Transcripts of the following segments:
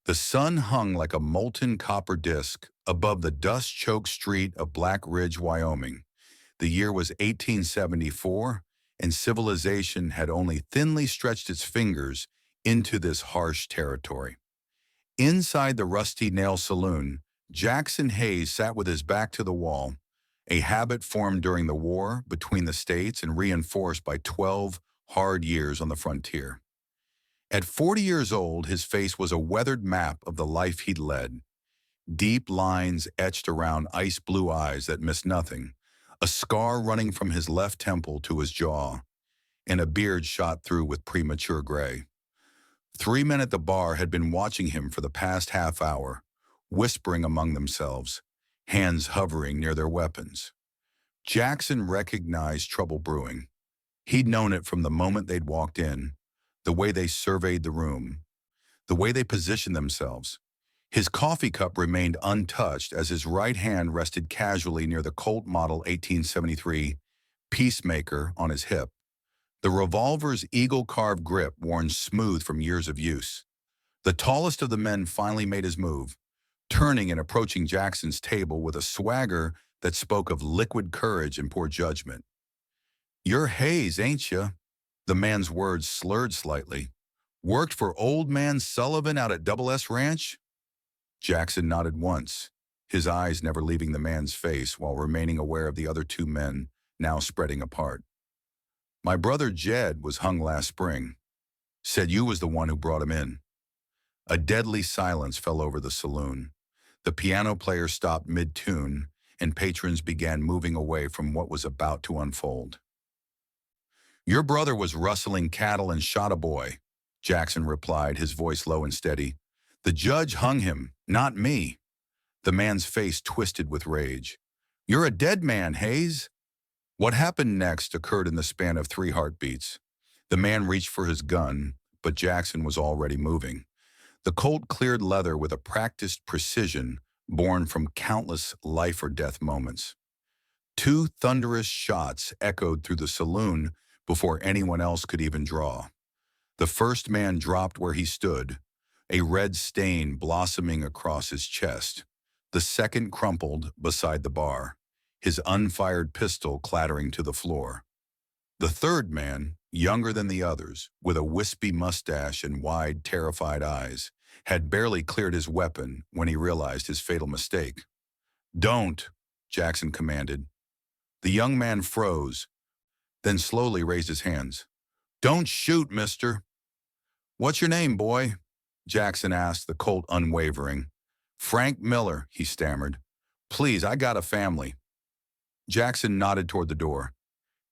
The sun hung like a molten copper disk above the dust-choked street of Black Ridge, Wyoming. The year was 1874, and civilization had only thinly stretched its fingers into this harsh territory. Inside the Rusty Nail Saloon, Jackson Hayes sat with his back to the wall, a habit formed during the war between the states and reinforced by 12 hard years on the frontier. At 40 years old, his face was a weathered map of the life he'd led. Deep lines etched around ice-blue eyes that missed nothing, a scar running from his left temple to his jaw, and a beard shot through with premature gray. 3 men at the bar had been watching him for the past half hour, whispering among themselves, hands hovering near their weapons. Jackson recognized trouble brewing. He'd known it from the moment they'd walked in, the way they surveyed the room, the way they positioned themselves. His coffee cup remained untouched as his right hand rested casually near the Colt Model 1873 Peacemaker on his hip, the revolver's eagle-carved grip worn smooth from years of use. The tallest of the men finally made his move, turning and approaching Jackson's table with a swagger that spoke of liquid courage and poor judgment. "You're Hayes, ain't you?" The man's words slurred slightly. "Worked for Old Man Sullivan out at Double S Ranch?" Jackson nodded once, his eyes never leaving the man's face while remaining aware of the other 2 men now spreading apart. "My brother Jed was hung last spring. Said you was the one who brought him in." A deadly silence fell over the saloon. The piano player stopped mid-tune, and patrons began moving away from what was about to unfold. "Your brother was rustling cattle and shot a boy," Jackson replied, his voice low and steady. "The judge hung him, not me." The man's face twisted with rage. "You're a dead man, Hayes." What happened next occurred in the span of 3 heartbeats. The man reached for his gun, but Jackson was already moving. The Colt cleared leather with a practiced precision born from countless life-or-death moments. 2 thunderous shots echoed through the saloon before anyone else could even draw. The first man dropped where he stood, a red stain blossoming across his chest. The second crumpled beside the bar, his unfired pistol clattering to the floor. The third man, younger than the others, with a wispy mustache and wide, terrified eyes, had barely cleared his weapon when he realized his fatal mistake. "Don't," Jackson commanded. The young man froze, then slowly raised his hands. "Don't shoot, mister." "What's your name, boy?" Jackson asked, the Colt unwavering. "Frank Miller," he stammered. "Please, I got a family." Jackson nodded toward the door.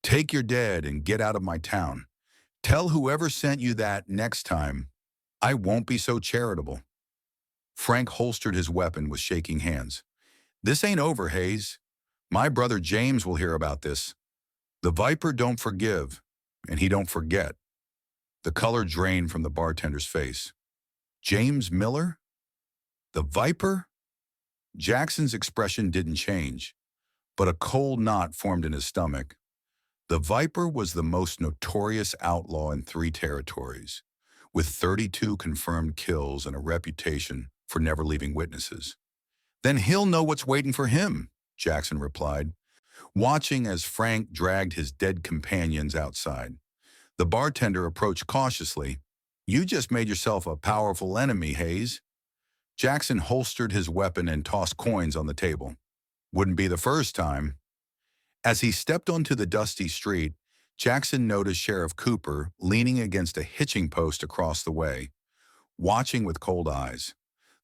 "Take your dead and get out of my town. Tell whoever sent you that next time I won't be so charitable." Frank holstered his weapon with shaking hands. "This ain't over, Hayes. My brother James will hear about this. The Viper don't forgive, and he don't forget." The color drained from the bartender's face. "James Miller? The Viper?" Jackson's expression didn't change, but a cold knot formed in his stomach. The Viper was the most notorious outlaw in 3 territories, with 32 confirmed kills and a reputation for never leaving witnesses. "Then he'll know what's waiting for him," Jackson replied, watching as Frank dragged his dead companions outside. The bartender approached cautiously. "You just made yourself a powerful enemy, Hayes." Jackson holstered his weapon and tossed coins on the table. "Wouldn't be the first time." As he stepped onto the dusty street, Jackson noticed Sheriff Cooper leaning against a hitching post across the way, watching with cold eyes.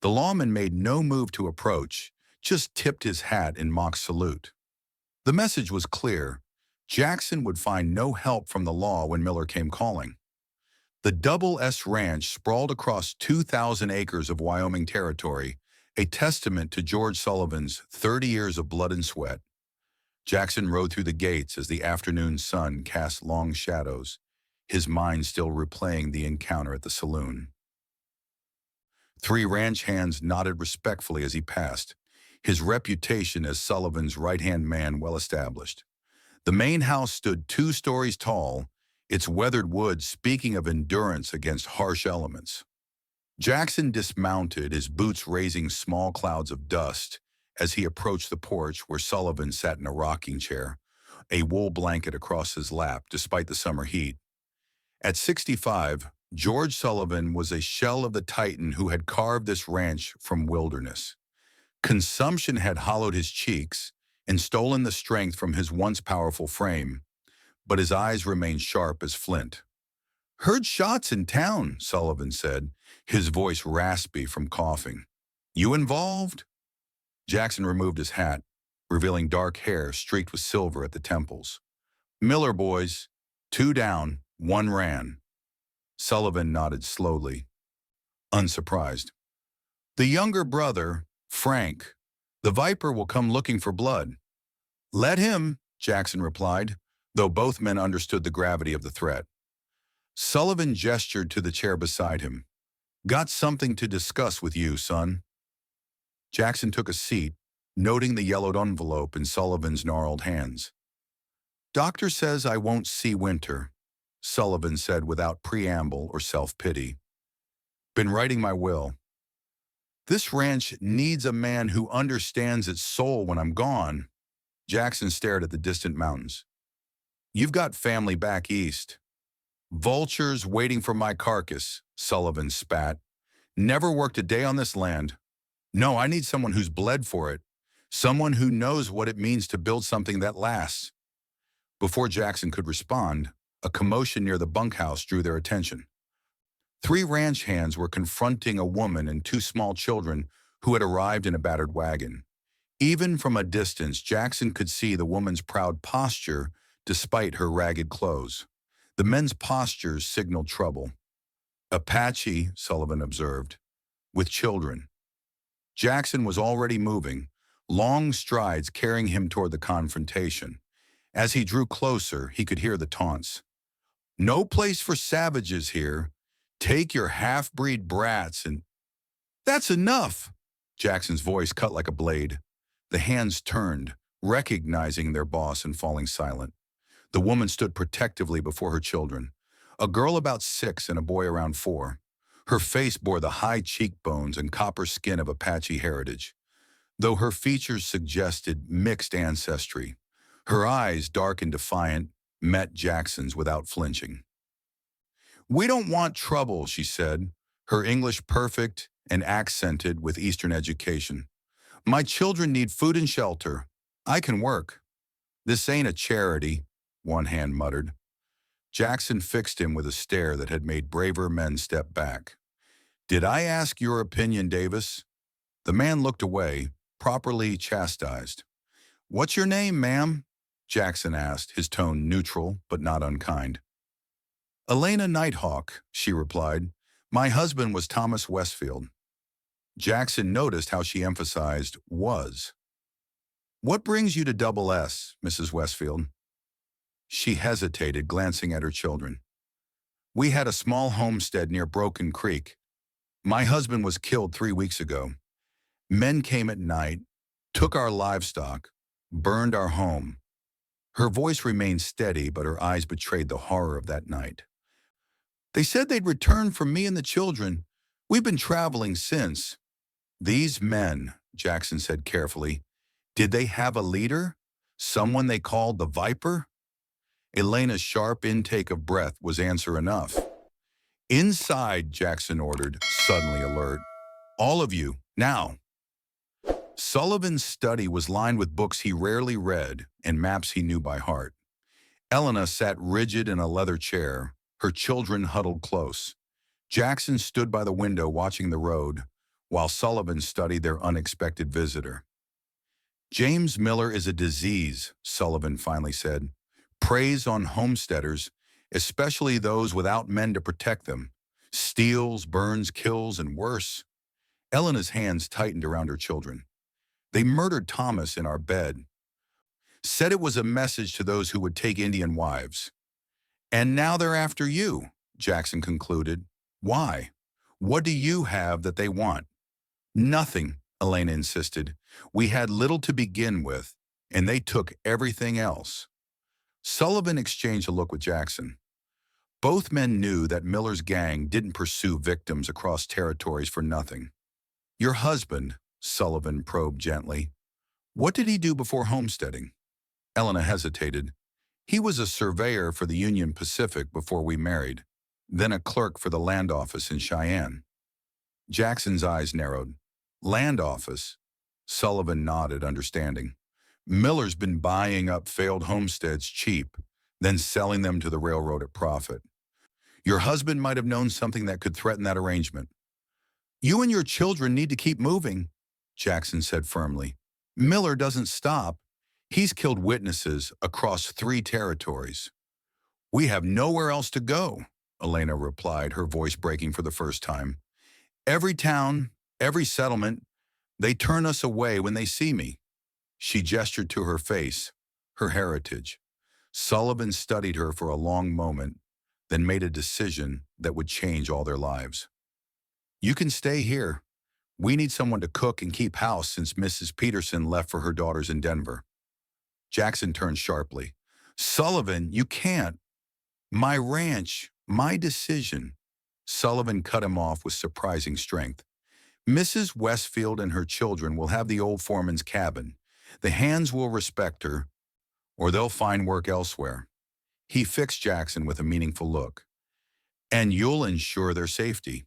The lawman made no move to approach, just tipped his hat in mock salute. The message was clear. Jackson would find no help from the law when Miller came calling. The Double S Ranch sprawled across 2,000 acres of Wyoming territory, a testament to George Sullivan's 30 years of blood and sweat. Jackson rode through the gates as the afternoon sun cast long shadows, his mind still replaying the encounter at the saloon. 3 ranch hands nodded respectfully as he passed, his reputation as Sullivan's right-hand man well established. The main house stood 2 stories tall, its weathered wood speaking of endurance against harsh elements. Jackson dismounted, his boots raising small clouds of dust as he approached the porch where Sullivan sat in a rocking chair, a wool blanket across his lap despite the summer heat. At 65, George Sullivan was a shell of the titan who had carved this ranch from wilderness. Consumption had hollowed his cheeks and stolen the strength from his once powerful frame, but his eyes remained sharp as flint. "Heard shots in town," Sullivan said, his voice raspy from coughing. "You involved?" Jackson removed his hat, revealing dark hair streaked with silver at the temples. "Miller boys, 2 down, 1 ran." Sullivan nodded slowly, unsurprised. "The younger brother, Frank, the Viper will come looking for blood." "Let him," Jackson replied, though both men understood the gravity of the threat. Sullivan gestured to the chair beside him. "Got something to discuss with you, son." Jackson took a seat, noting the yellowed envelope in Sullivan's gnarled hands. "Doctor says I won't see winter," Sullivan said without preamble or self-pity. "Been writing my will. This ranch needs a man who understands its soul when I'm gone." Jackson stared at the distant mountains. "You've got family back east." "Vultures waiting for my carcass," Sullivan spat. "Never worked a day on this land. No, I need someone who's bled for it. Someone who knows what it means to build something that lasts." Before Jackson could respond, a commotion near the bunkhouse drew their attention. 3 ranch hands were confronting a woman and 2 small children who had arrived in a battered wagon. Even from a distance, Jackson could see the woman's proud posture despite her ragged clothes. The men's postures signaled trouble. "Apache," Sullivan observed, "with children." Jackson was already moving, long strides carrying him toward the confrontation. As he drew closer, he could hear the taunts. "No place for savages here. Take your half-breed brats and—" "That's enough!" Jackson's voice cut like a blade. The hands turned, recognizing their boss and falling silent. The woman stood protectively before her children, a girl about 6 and a boy around 4. Her face bore the high cheekbones and copper skin of Apache heritage, though her features suggested mixed ancestry. Her eyes, dark and defiant, met Jackson's without flinching. "We don't want trouble," she said, her English perfect and accented with Eastern education. "My children need food and shelter. I can work." "This ain't a charity," one hand muttered. Jackson fixed him with a stare that had made braver men step back. "Did I ask your opinion, Davis?" The man looked away, properly chastised. "What's your name, ma'am?" Jackson asked, his tone neutral but not unkind. "Elena Nighthawk," she replied. "My husband was Thomas Westfield." Jackson noticed how she emphasized "was." "What brings you to Double S, Mrs. Westfield?" She hesitated, glancing at her children. "We had a small homestead near Broken Creek. My husband was killed 3 weeks ago. Men came at night, took our livestock, burned our home." Her voice remained steady, but her eyes betrayed the horror of that night. "They said they'd return for me and the children. We've been traveling since." "These men," Jackson said carefully, "did they have a leader? Someone they called the Viper?" Elena's sharp intake of breath was answer enough. "Inside," Jackson ordered, suddenly alert. "All of you, now." Sullivan's study was lined with books he rarely read and maps he knew by heart. Elena sat rigid in a leather chair, her children huddled close. Jackson stood by the window watching the road, while Sullivan studied their unexpected visitor. "James Miller is a disease," Sullivan finally said. "Preys on homesteaders, especially those without men to protect them. Steals, burns, kills, and worse." Elena's hands tightened around her children. "They murdered Thomas in our bed. Said it was a message to those who would take Indian wives. And now they're after you," Jackson concluded. "Why? What do you have that they want?" "Nothing," Elena insisted. "We had little to begin with, and they took everything else." Sullivan exchanged a look with Jackson. Both men knew that Miller's gang didn't pursue victims across territories for nothing. Your husband, Sullivan probed gently. What did he do before homesteading? Elena hesitated. He was a surveyor for the Union Pacific before we married, then a clerk for the land office in Cheyenne. Jackson's eyes narrowed. Land office? Sullivan nodded, understanding. Miller's been buying up failed homesteads cheap, then selling them to the railroad at profit. Your husband might have known something that could threaten that arrangement. You and your children need to keep moving, Jackson said firmly. Miller doesn't stop. He's killed witnesses across 3 territories. We have nowhere else to go, Elena replied, her voice breaking for the first time. Every town, every settlement, they turn us away when they see me. She gestured to her face, her heritage. Sullivan studied her for a long moment, then made a decision that would change all their lives. You can stay here. We need someone to cook and keep house since Mrs. Peterson left for her daughters in Denver. Jackson turned sharply. Sullivan, you can't. My ranch, my decision. Sullivan cut him off with surprising strength. Mrs. Westfield and her children will have the old foreman's cabin. The hands will respect her, or they'll find work elsewhere. He fixed Jackson with a meaningful look. And you'll ensure their safety.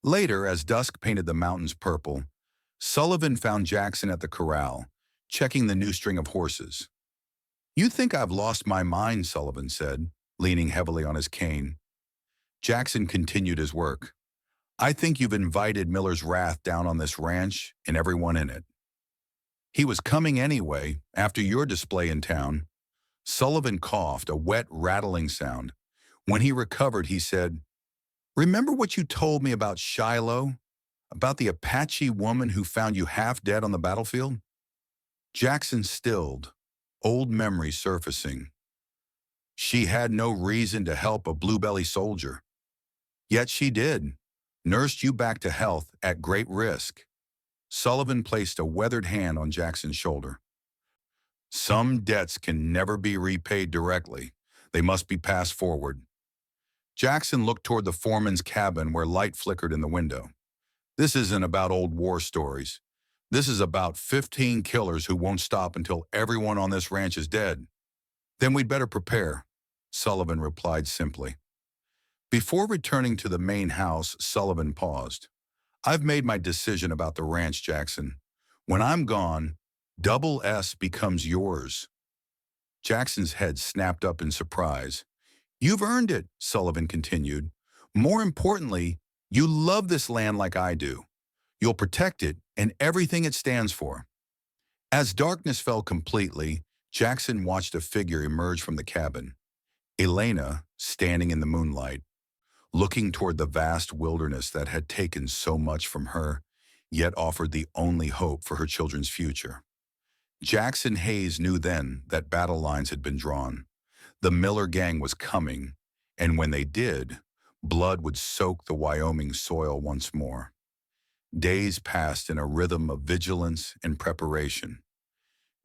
Later, as dusk painted the mountains purple, Sullivan found Jackson at the corral, checking the new string of horses. You think I've lost my mind, Sullivan said, leaning heavily on his cane. Jackson continued his work. I think you've invited Miller's wrath down on this ranch and everyone in it. He was coming anyway, after your display in town. Sullivan coughed, a wet, rattling sound. When he recovered, he said, Remember what you told me about Shiloh? About the Apache woman who found you half dead on the battlefield? Jackson stilled, old memories surfacing. She had no reason to help a blue-belly soldier. Yet she did, nursed you back to health at great risk. Sullivan placed a weathered hand on Jackson's shoulder. Some debts can never be repaid directly. They must be passed forward. Jackson looked toward the foreman's cabin where light flickered in the window. This isn't about old war stories. This is about 15 killers who won't stop until everyone on this ranch is dead. Then we'd better prepare, Sullivan replied simply. Before returning to the main house, Sullivan paused. I've made my decision about the ranch, Jackson. When I'm gone, Double S becomes yours. Jackson's head snapped up in surprise. You've earned it, Sullivan continued. More importantly, you love this land like I do. You'll protect it and everything it stands for. As darkness fell completely, Jackson watched a figure emerge from the cabin. Elena, standing in the moonlight, looking toward the vast wilderness that had taken so much from her, yet offered the only hope for her children's future. Jackson Hayes knew then that battle lines had been drawn. The Miller gang was coming, and when they did, blood would soak the Wyoming soil once more. Days passed in a rhythm of vigilance and preparation.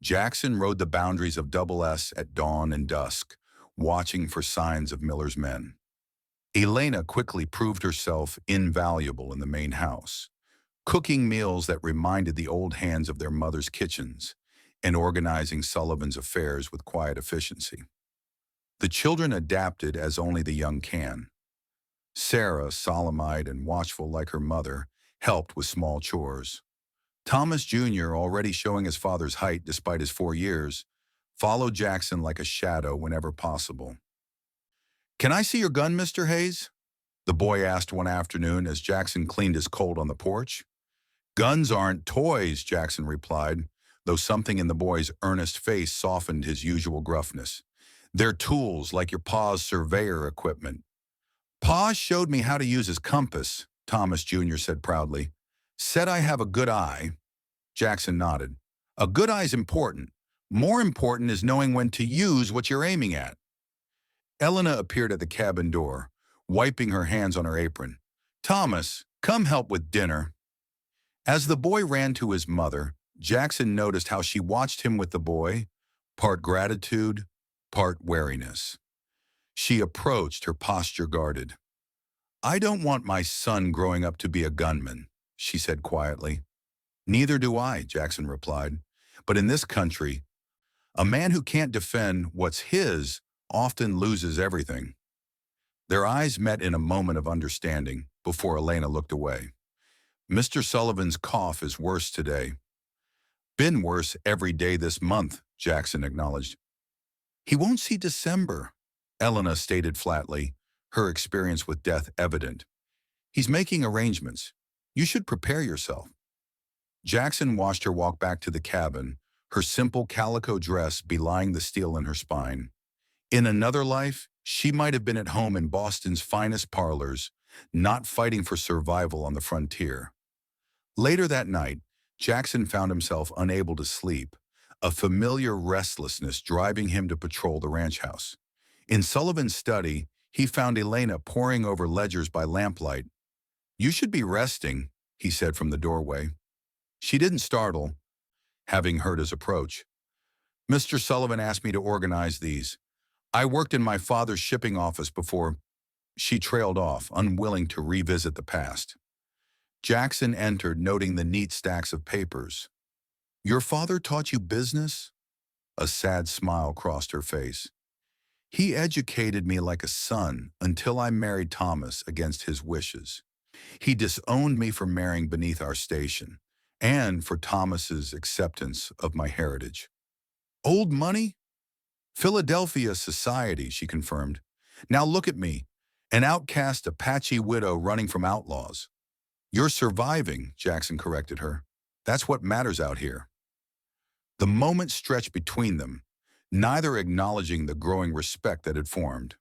Jackson rode the boundaries of Double S at dawn and dusk, watching for signs of Miller's men. Elena quickly proved herself invaluable in the main house, cooking meals that reminded the old hands of their mother's kitchens and organizing Sullivan's affairs with quiet efficiency. The children adapted as only the young can. Sarah, solemn-eyed and watchful like her mother, helped with small chores. Thomas Jr., already showing his father's height despite his 4 years, followed Jackson like a shadow whenever possible. Can I see your gun, Mr. Hayes? The boy asked one afternoon as Jackson cleaned his coat on the porch. Guns aren't toys, Jackson replied, though something in the boy's earnest face softened his usual gruffness. They're tools like your pa's surveyor equipment. Pa showed me how to use his compass, Thomas Jr. said proudly. Said I have a good eye. Jackson nodded. A good eye's important. More important is knowing when to use what you're aiming at. Elena appeared at the cabin door, wiping her hands on her apron. Thomas, come help with dinner. As the boy ran to his mother, Jackson noticed how she watched him with the boy, part gratitude, part wariness. She approached, her posture guarded. "I don't want my son growing up to be a gunman," she said quietly. "Neither do I," Jackson replied. "But in this country, a man who can't defend what's his often loses everything." Their eyes met in a moment of understanding before Elena looked away. "Mr. Sullivan's cough is worse today." "Been worse every day this month," Jackson acknowledged. "He won't see December," Elena stated flatly, her experience with death evident. "He's making arrangements. You should prepare yourself." Jackson watched her walk back to the cabin, her simple calico dress belying the steel in her spine. In another life, she might have been at home in Boston's finest parlors, not fighting for survival on the frontier. Later that night, Jackson found himself unable to sleep, a familiar restlessness driving him to patrol the ranch house. In Sullivan's study, he found Elena poring over ledgers by lamplight. "You should be resting," he said from the doorway. She didn't startle, having heard his approach. "Mr. Sullivan asked me to organize these. I worked in my father's shipping office before." She trailed off, unwilling to revisit the past. Jackson entered, noting the neat stacks of papers. "Your father taught you business?" A sad smile crossed her face. "He educated me like a son until I married Thomas against his wishes. He disowned me for marrying beneath our station, and for Thomas's acceptance of my heritage." "Old money?" "Philadelphia society," she confirmed. "Now look at me, an outcast Apache widow running from outlaws." "You're surviving," Jackson corrected her. "That's what matters out here." The moment stretched between them, neither acknowledging the growing respect that had formed.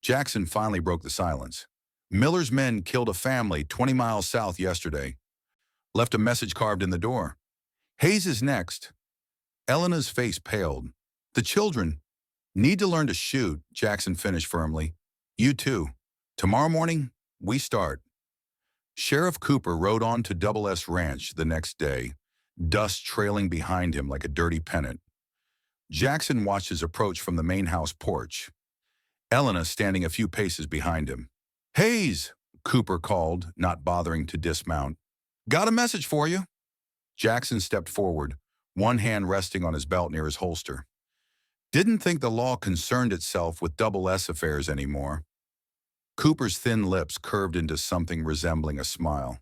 Jackson finally broke the silence. "Miller's men killed a family 20 miles south yesterday. Left a message carved in the door. Hayes is next." Elena's face paled. "The children need to learn to shoot," Jackson finished firmly. "You too. Tomorrow morning, we start." Sheriff Cooper rode on to Double S Ranch the next day, dust trailing behind him like a dirty pennant. Jackson watched his approach from the main house porch, Elena standing a few paces behind him. "Hayes," Cooper called, not bothering to dismount. "Got a message for you." Jackson stepped forward, one hand resting on his belt near his holster. "Didn't think the law concerned itself with Double S affairs anymore." Cooper's thin lips curved into something resembling a smile.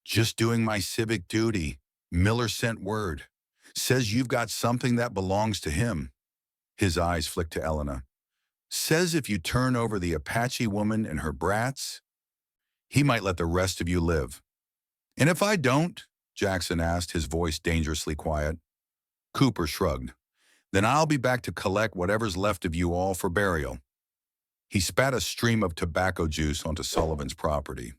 "Just doing my civic duty. Miller sent word. Says you've got something that belongs to him." His eyes flicked to Elena. "Says if you turn over the Apache woman and her brats, he might let the rest of you live." "And if I don't?" Jackson asked, his voice dangerously quiet. Cooper shrugged. "Then I'll be back to collect whatever's left of you all for burial." He spat a stream of tobacco juice onto Sullivan's property.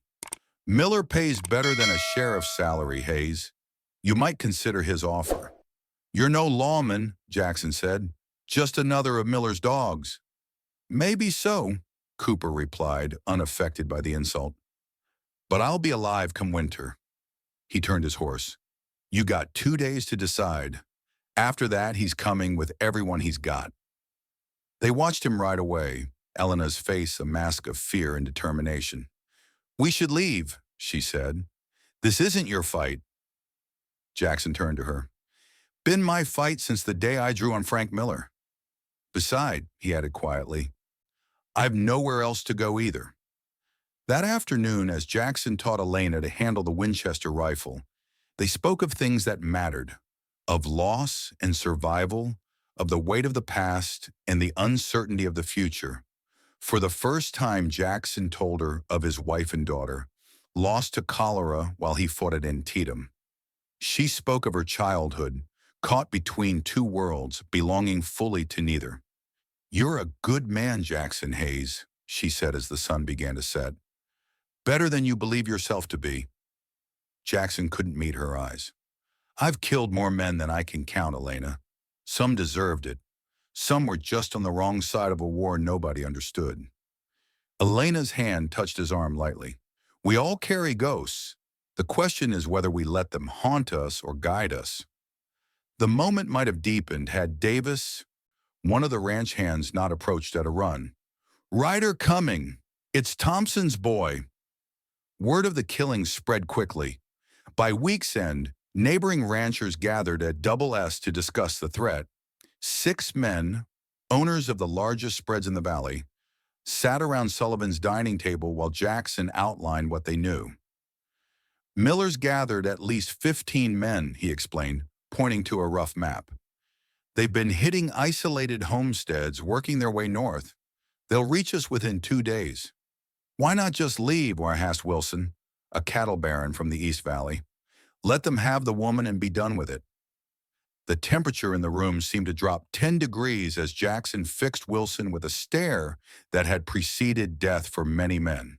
"Miller pays better than a sheriff's salary, Hayes. You might consider his offer." "You're no lawman," Jackson said. "Just another of Miller's dogs." "Maybe so," Cooper replied, unaffected by the insult. "But I'll be alive come winter." He turned his horse. "You got 2 days to decide. After that, he's coming with everyone he's got." They watched him ride away, Elena's face a mask of fear and determination. "We should leave," she said. "This isn't your fight." Jackson turned to her. "Been my fight since the day I drew on Frank Miller. Beside," he added quietly, "I've nowhere else to go either." That afternoon, as Jackson taught Elena to handle the Winchester rifle, they spoke of things that mattered, of loss and survival, of the weight of the past and the uncertainty of the future. For the first time, Jackson told her of his wife and daughter, lost to cholera while he fought at Antietam. She spoke of her childhood, caught between two worlds, belonging fully to neither. "You're a good man, Jackson Hayes," she said as the sun began to set. "Better than you believe yourself to be." Jackson couldn't meet her eyes. "I've killed more men than I can count, Elena. Some deserved it. Some were just on the wrong side of a war nobody understood." Elena's hand touched his arm lightly. "We all carry ghosts. The question is whether we let them haunt us or guide us." The moment might have deepened had Davis, one of the ranch hands, not approached at a run. Ryder coming. It's Thompson's boy. Word of the killing spread quickly. By week's end, neighboring ranchers gathered at Double S to discuss the threat. 6 men, owners of the largest spreads in the valley, sat around Sullivan's dining table while Jackson outlined what they knew. Miller's gathered at least 15 men, he explained, pointing to a rough map. They've been hitting isolated homesteads, working their way north. They'll reach us within 2 days. Why not just leave, asked Wilson, a cattle baron from the East Valley. Let them have the woman and be done with it. The temperature in the room seemed to drop 10 degrees as Jackson fixed Wilson with a stare that had preceded death for many men.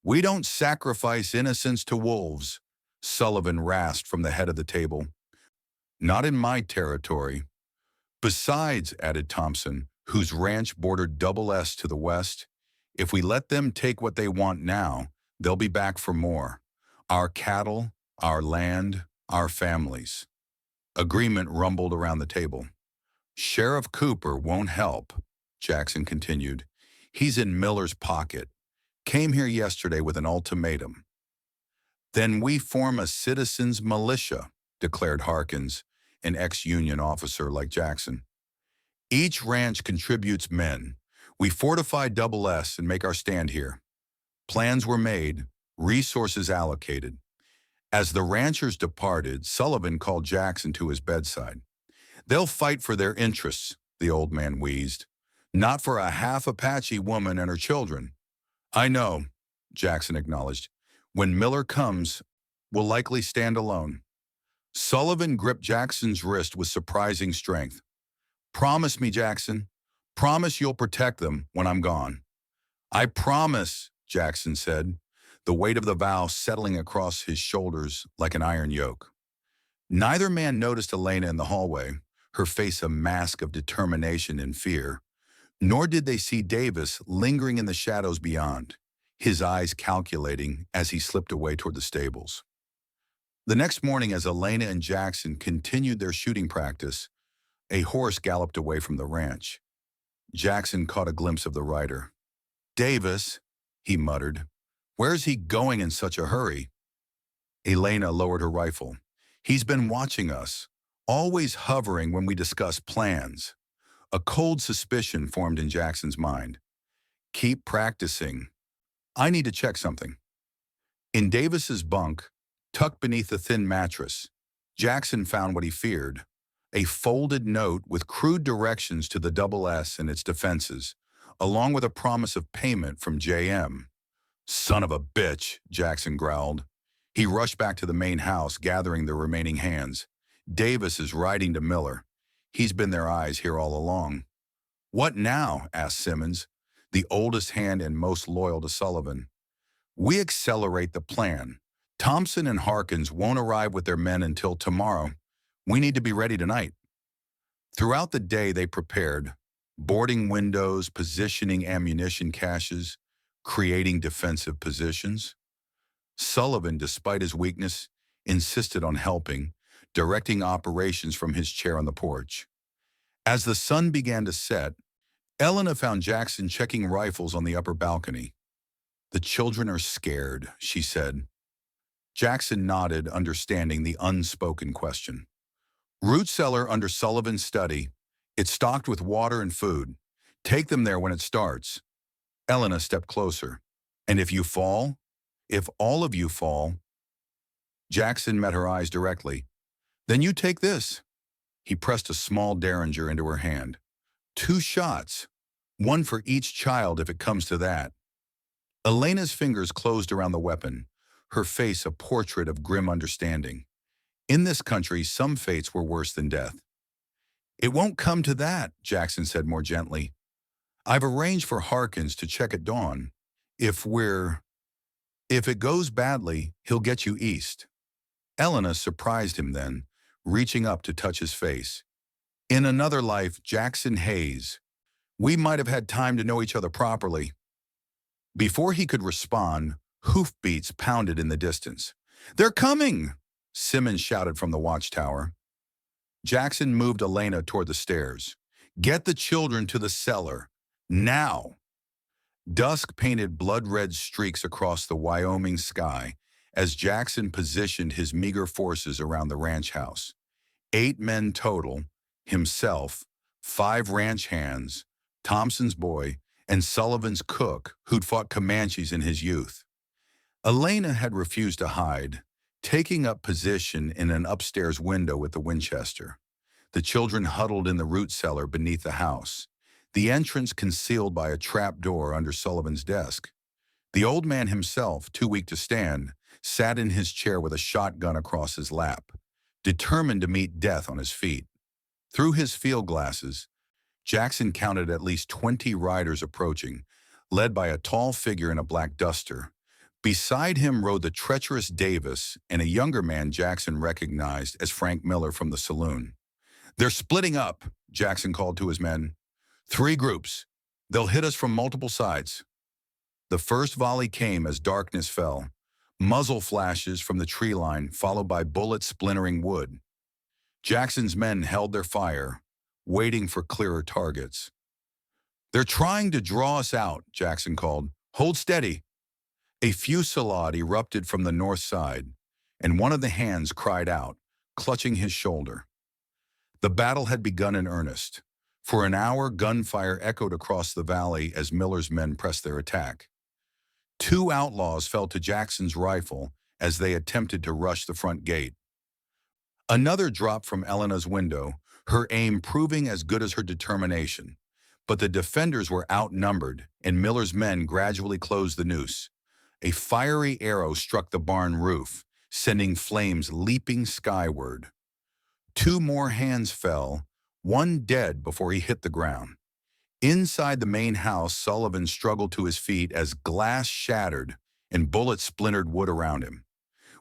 We don't sacrifice innocents to wolves, Sullivan rasped from the head of the table. Not in my territory. Besides, added Thompson, whose ranch bordered Double S to the west, if we let them take what they want now, they'll be back for more. Our cattle, our land, our families. Agreement rumbled around the table. Sheriff Cooper won't help, Jackson continued. He's in Miller's pocket. Came here yesterday with an ultimatum. Then we form a citizens' militia, declared Harkins, an ex-Union officer like Jackson. Each ranch contributes men. We fortify Double S and make our stand here. Plans were made, resources allocated. As the ranchers departed, Sullivan called Jackson to his bedside. They'll fight for their interests, the old man wheezed. Not for a half Apache woman and her children. I know, Jackson acknowledged. When Miller comes, we'll likely stand alone. Sullivan gripped Jackson's wrist with surprising strength. Promise me, Jackson. Promise you'll protect them when I'm gone. I promise, Jackson said, the weight of the vow settling across his shoulders like an iron yoke. Neither man noticed Elena in the hallway, her face a mask of determination and fear, nor did they see Davis lingering in the shadows beyond, his eyes calculating as he slipped away toward the stables. The next morning, as Elena and Jackson continued their shooting practice, a horse galloped away from the ranch. Jackson caught a glimpse of the rider. Davis, he muttered. Where's he going in such a hurry? Elena lowered her rifle. He's been watching us, always hovering when we discuss plans. A cold suspicion formed in Jackson's mind. Keep practicing. I need to check something. In Davis's bunk, tucked beneath a thin mattress, Jackson found what he feared, a folded note with crude directions to the Double S and its defenses, along with a promise of payment from J.M. Son of a bitch, Jackson growled. He rushed back to the main house, gathering the remaining hands. Davis is riding to Miller. He's been their eyes here all along. What now? Asked Simmons, the oldest hand and most loyal to Sullivan. We accelerate the plan. Thompson and Harkins won't arrive with their men until tomorrow. We need to be ready tonight. Throughout the day they prepared, boarding windows, positioning ammunition caches, creating defensive positions. Sullivan, despite his weakness, insisted on helping, directing operations from his chair on the porch. As the sun began to set, Elena found Jackson checking rifles on the upper balcony. The children are scared, she said. Jackson nodded, understanding the unspoken question. Root cellar under Sullivan's study. It's stocked with water and food. Take them there when it starts. Elena stepped closer. And if you fall? If all of you fall? Jackson met her eyes directly. Then you take this. He pressed a small derringer into her hand. 2 shots. 1 for each child if it comes to that. Elena's fingers closed around the weapon, her face a portrait of grim understanding. In this country, some fates were worse than death. It won't come to that, Jackson said more gently. I've arranged for Harkins to check at dawn. If it goes badly, he'll get you east. Elena surprised him then, reaching up to touch his face. In another life, Jackson Hayes. We might have had time to know each other properly. Before he could respond, hoofbeats pounded in the distance. They're coming! Simmons shouted from the watchtower. Jackson moved Elena toward the stairs. Get the children to the cellar. Now! Dusk painted blood-red streaks across the Wyoming sky as Jackson positioned his meager forces around the ranch house. 8 men total, himself, 5 ranch hands, Thompson's boy, and Sullivan's cook, who'd fought Comanches in his youth. Elena had refused to hide, taking up position in an upstairs window with the Winchester. The children huddled in the root cellar beneath the house, the entrance concealed by a trap door under Sullivan's desk. The old man himself, too weak to stand, sat in his chair with a shotgun across his lap, determined to meet death on his feet. Through his field glasses, Jackson counted at least 20 riders approaching, led by a tall figure in a black duster. Beside him rode the treacherous Davis and a younger man Jackson recognized as Frank Miller from the saloon. "They're splitting up," Jackson called to his men. "3 groups. They'll hit us from multiple sides." The first volley came as darkness fell, muzzle flashes from the tree line followed by bullets splintering wood. Jackson's men held their fire, waiting for clearer targets. "They're trying to draw us out," Jackson called. "Hold steady." A fusillade erupted from the north side, and one of the hands cried out, clutching his shoulder. The battle had begun in earnest. For an hour, gunfire echoed across the valley as Miller's men pressed their attack. 2 outlaws fell to Jackson's rifle as they attempted to rush the front gate. Another dropped from Elena's window, her aim proving as good as her determination. But the defenders were outnumbered, and Miller's men gradually closed the noose. A fiery arrow struck the barn roof, sending flames leaping skyward. 2 more hands fell, one dead before he hit the ground. Inside the main house, Sullivan struggled to his feet as glass shattered and bullets splintered wood around him.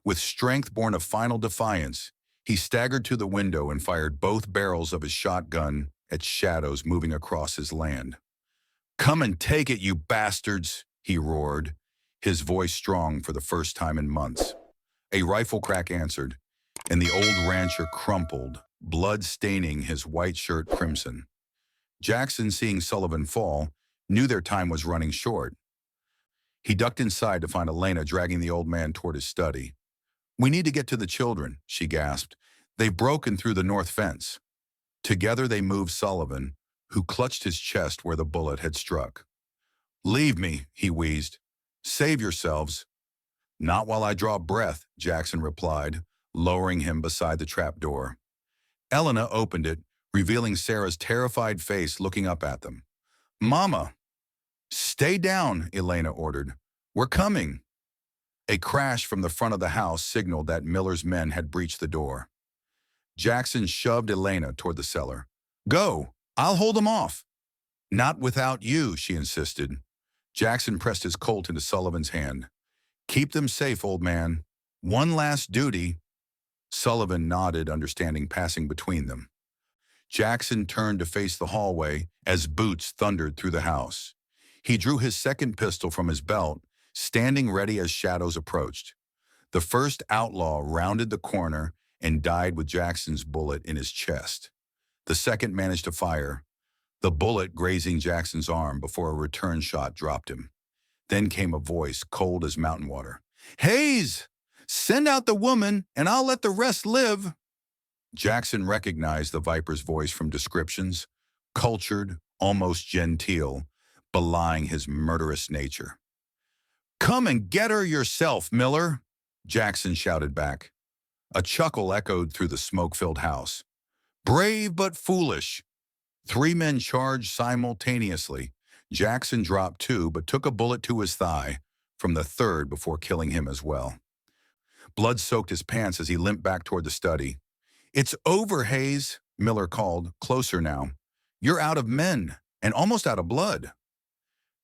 With strength born of final defiance, he staggered to the window and fired both barrels of his shotgun at shadows moving across his land. "Come and take it, you bastards," he roared, his voice strong for the first time in months. A rifle crack answered, and the old rancher crumpled, blood staining his white shirt crimson. Jackson, seeing Sullivan fall, knew their time was running short. He ducked inside to find Elena dragging the old man toward his study. "We need to get to the children," she gasped. "They've broken through the north fence." Together they moved Sullivan, who clutched his chest where the bullet had struck. "Leave me," he wheezed. "Save yourselves." "Not while I draw breath," Jackson replied, lowering him beside the trap door. Elena opened it, revealing Sarah's terrified face looking up at them. "Mama!" "Stay down," Elena ordered. "We're coming." A crash from the front of the house signaled that Miller's men had breached the door. Jackson shoved Elena toward the cellar. "Go! I'll hold them off." "Not without you," she insisted. Jackson pressed his Colt into Sullivan's hand. "Keep them safe, old man. One last duty." Sullivan nodded, understanding, passing between them. Jackson turned to face the hallway as boots thundered through the house. He drew his second pistol from his belt, standing ready as shadows approached. The first outlaw rounded the corner and died with Jackson's bullet in his chest. The second managed to fire, the bullet grazing Jackson's arm before a return shot dropped him. Then came a voice cold as mountain water. "Hayes! Send out the woman, and I'll let the rest live." Jackson recognized the Viper's voice from descriptions, cultured, almost genteel, belying his murderous nature. "Come and get her yourself, Miller," Jackson shouted back. A chuckle echoed through the smoke-filled house. "Brave but foolish." 3 men charged simultaneously. Jackson dropped 2, but took a bullet to his thigh from the third before killing him as well. Blood soaked his pants as he limped back toward the study. "It's over, Hayes," Miller called, closer now. "You're out of men, and almost out of blood."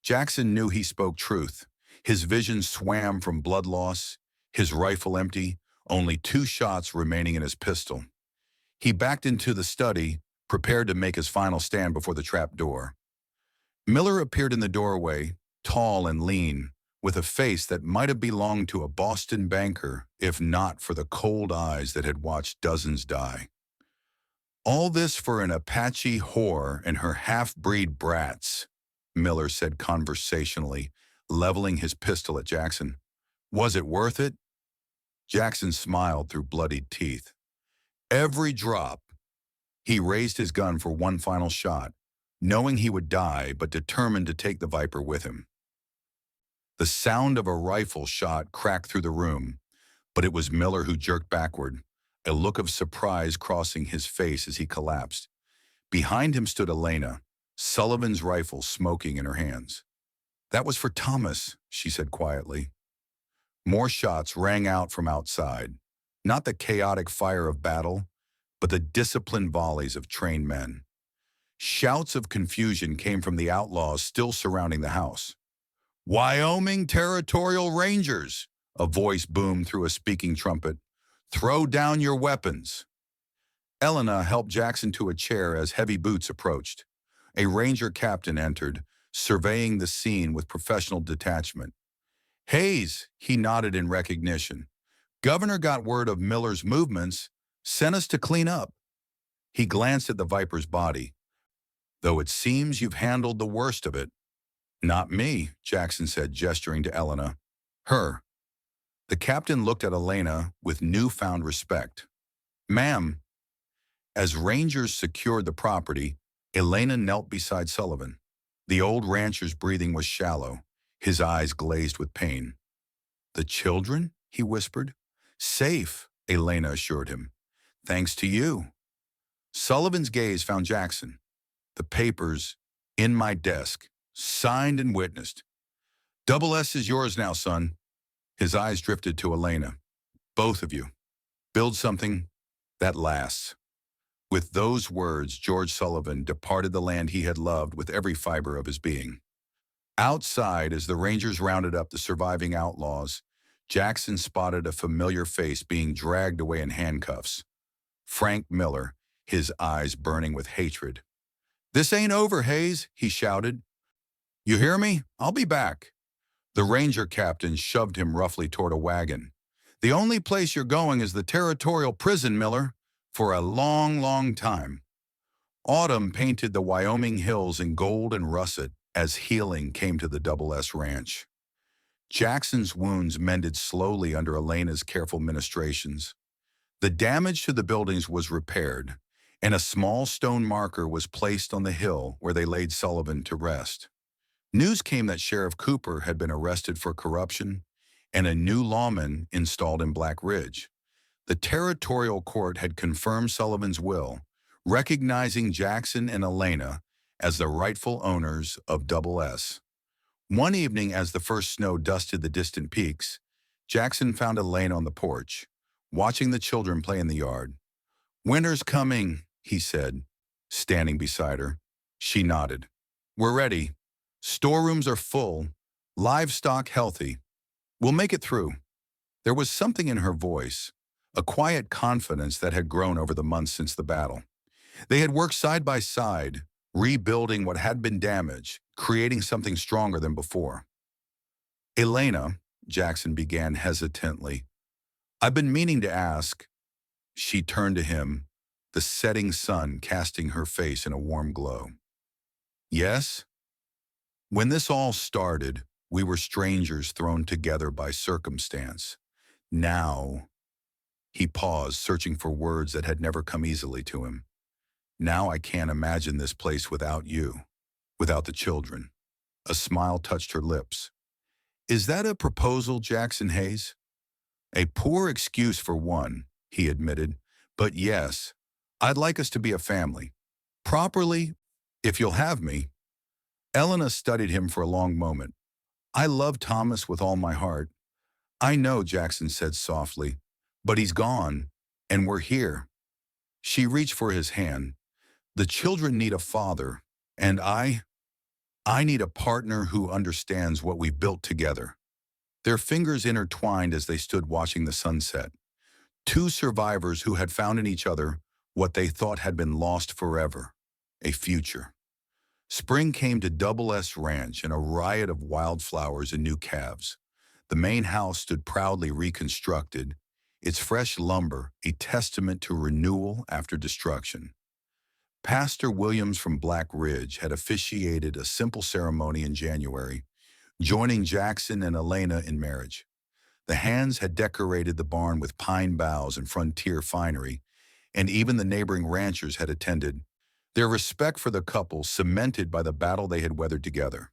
Jackson knew he spoke truth. His vision swam from blood loss, his rifle empty, only 2 shots remaining in his pistol. He backed into the study, prepared to make his final stand before the trap door. Miller appeared in the doorway, tall and lean, with a face that might have belonged to a Boston banker, if not for the cold eyes that had watched dozens die. "All this for an Apache whore and her half-breed brats," Miller said conversationally, leveling his pistol at Jackson. Was it worth it? Jackson smiled through bloodied teeth. Every drop. He raised his gun for one final shot, knowing he would die but determined to take the Viper with him. The sound of a rifle shot cracked through the room, but it was Miller who jerked backward, a look of surprise crossing his face as he collapsed. Behind him stood Elena, Sullivan's rifle smoking in her hands. That was for Thomas, she said quietly. More shots rang out from outside, not the chaotic fire of battle, but the disciplined volleys of trained men. Shouts of confusion came from the outlaws still surrounding the house. Wyoming Territorial Rangers, a voice boomed through a speaking trumpet. Throw down your weapons. Elena helped Jackson to a chair as heavy boots approached. A ranger captain entered, surveying the scene with professional detachment. Hayes, he nodded in recognition. Governor got word of Miller's movements, sent us to clean up. He glanced at the Viper's body. Though it seems you've handled the worst of it. Not me, Jackson said, gesturing to Elena. Her. The captain looked at Elena with newfound respect. Ma'am. As rangers secured the property, Elena knelt beside Sullivan. The old rancher's breathing was shallow, his eyes glazed with pain. The children? He whispered. Safe, Elena assured him. Thanks to you. Sullivan's gaze found Jackson. The papers, in my desk, signed and witnessed. Double S is yours now, son. His eyes drifted to Elena. Both of you. Build something that lasts. With those words, George Sullivan departed the land he had loved with every fiber of his being. Outside, as the Rangers rounded up the surviving outlaws, Jackson spotted a familiar face being dragged away in handcuffs. Frank Miller, his eyes burning with hatred. This ain't over, Hayes, he shouted. You hear me? I'll be back. The ranger captain shoved him roughly toward a wagon. The only place you're going is the territorial prison, Miller, for a long, long time. Autumn painted the Wyoming hills in gold and russet as healing came to the Double S Ranch. Jackson's wounds mended slowly under Elena's careful ministrations. The damage to the buildings was repaired, and a small stone marker was placed on the hill where they laid Sullivan to rest. News came that Sheriff Cooper had been arrested for corruption and a new lawman installed in Black Ridge. The territorial court had confirmed Sullivan's will, recognizing Jackson and Elena as the rightful owners of Double S. One evening, as the first snow dusted the distant peaks, Jackson found Elena on the porch, watching the children play in the yard. Winter's coming, he said, standing beside her. She nodded. We're ready. Storerooms are full, livestock healthy. We'll make it through. There was something in her voice, a quiet confidence that had grown over the months since the battle. They had worked side by side, rebuilding what had been damaged, creating something stronger than before. Elena, Jackson began hesitantly, I've been meaning to ask. She turned to him, the setting sun casting her face in a warm glow. Yes? When this all started, we were strangers thrown together by circumstance. Now, he paused, searching for words that had never come easily to him. Now I can't imagine this place without you, without the children. A smile touched her lips. Is that a proposal, Jackson Hayes? A poor excuse for one, he admitted, but yes, I'd like us to be a family. Properly, if you'll have me. Elena studied him for a long moment. I love Thomas with all my heart. I know, Jackson said softly, but he's gone, and we're here. She reached for his hand. The children need a father, and I need a partner who understands what we've built together. Their fingers intertwined as they stood watching the sunset. Two survivors who had found in each other what they thought had been lost forever, a future. Spring came to Double S Ranch in a riot of wildflowers and new calves. The main house stood proudly reconstructed, its fresh lumber a testament to renewal after destruction. Pastor Williams from Black Ridge had officiated a simple ceremony in January, joining Jackson and Elena in marriage. The hands had decorated the barn with pine boughs and frontier finery, and even the neighboring ranchers had attended, their respect for the couple cemented by the battle they had weathered together.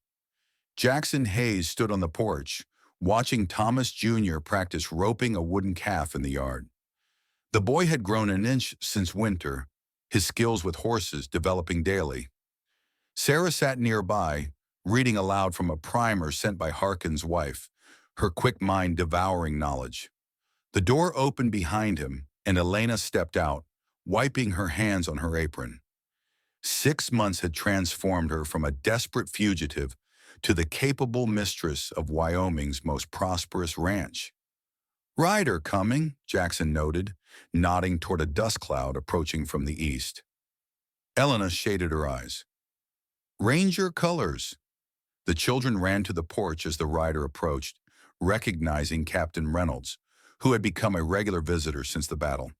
Jackson Hayes stood on the porch, watching Thomas Jr. practice roping a wooden calf in the yard. The boy had grown an inch since winter, his skills with horses developing daily. Sarah sat nearby, reading aloud from a primer sent by Harkin's wife, her quick mind devouring knowledge. The door opened behind him, and Elena stepped out, wiping her hands on her apron. 6 months had transformed her from a desperate fugitive to the capable mistress of Wyoming's most prosperous ranch. "Rider coming," Jackson noted, nodding toward a dust cloud approaching from the east. Elena shaded her eyes. "Ranger colors." The children ran to the porch as the rider approached, recognizing Captain Reynolds, who had become a regular visitor since the battle.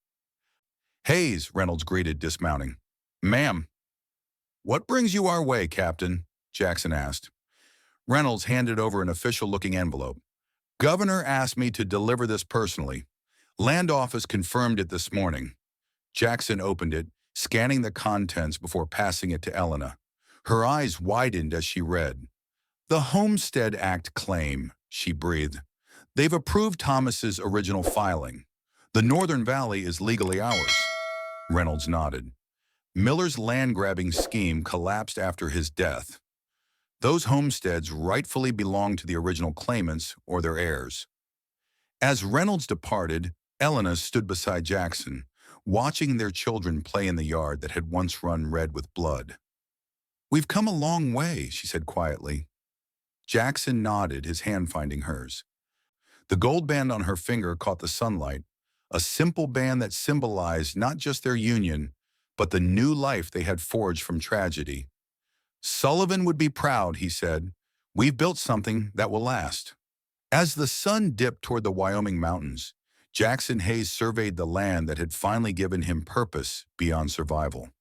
"Hayes," Reynolds greeted, dismounting. "Ma'am." "What brings you our way, Captain?" Jackson asked. Reynolds handed over an official-looking envelope. "Governor asked me to deliver this personally. Land Office confirmed it this morning." Jackson opened it, scanning the contents before passing it to Elena. Her eyes widened as she read. "The Homestead Act claim," she breathed. "They've approved Thomas's original filing. The Northern Valley is legally ours." Reynolds nodded. Miller's land-grabbing scheme collapsed after his death. Those homesteads rightfully belonged to the original claimants or their heirs. As Reynolds departed, Elena stood beside Jackson, watching their children play in the yard that had once run red with blood. "We've come a long way," she said quietly. Jackson nodded, his hand finding hers. The gold band on her finger caught the sunlight, a simple band that symbolized not just their union, but the new life they had forged from tragedy. "Sullivan would be proud," he said. "We've built something that will last." As the sun dipped toward the Wyoming mountains, Jackson Hayes surveyed the land that had finally given him purpose beyond survival.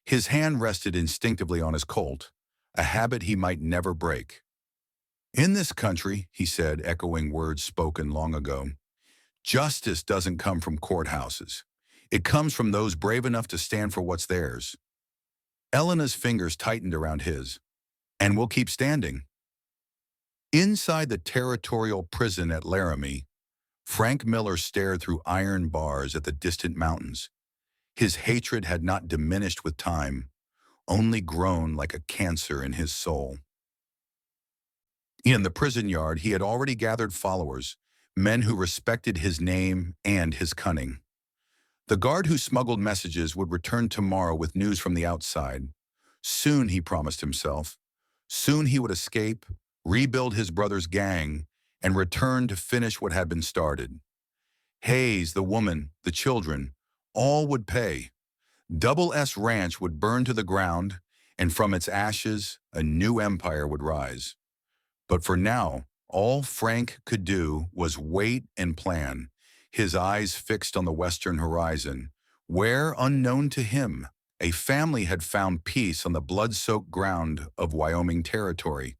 His hand rested instinctively on his Colt, a habit he might never break. "In this country," he said, echoing words spoken long ago, "justice doesn't come from courthouses. It comes from those brave enough to stand for what's theirs." Elena's fingers tightened around his. "And we'll keep standing." Inside the territorial prison at Laramie, Frank Miller stared through iron bars at the distant mountains. His hatred had not diminished with time, only grown like a cancer in his soul. In the prison yard, he had already gathered followers, men who respected his name and his cunning. The guard who smuggled messages would return tomorrow with news from the outside. Soon, he promised himself. Soon he would escape, rebuild his brother's gang, and return to finish what had been started. Hayes, the woman, the children, all would pay. Double S Ranch would burn to the ground, and from its ashes, a new empire would rise. But for now, all Frank could do was wait and plan, his eyes fixed on the western horizon, where, unknown to him, a family had found peace on the blood-soaked ground of Wyoming territory.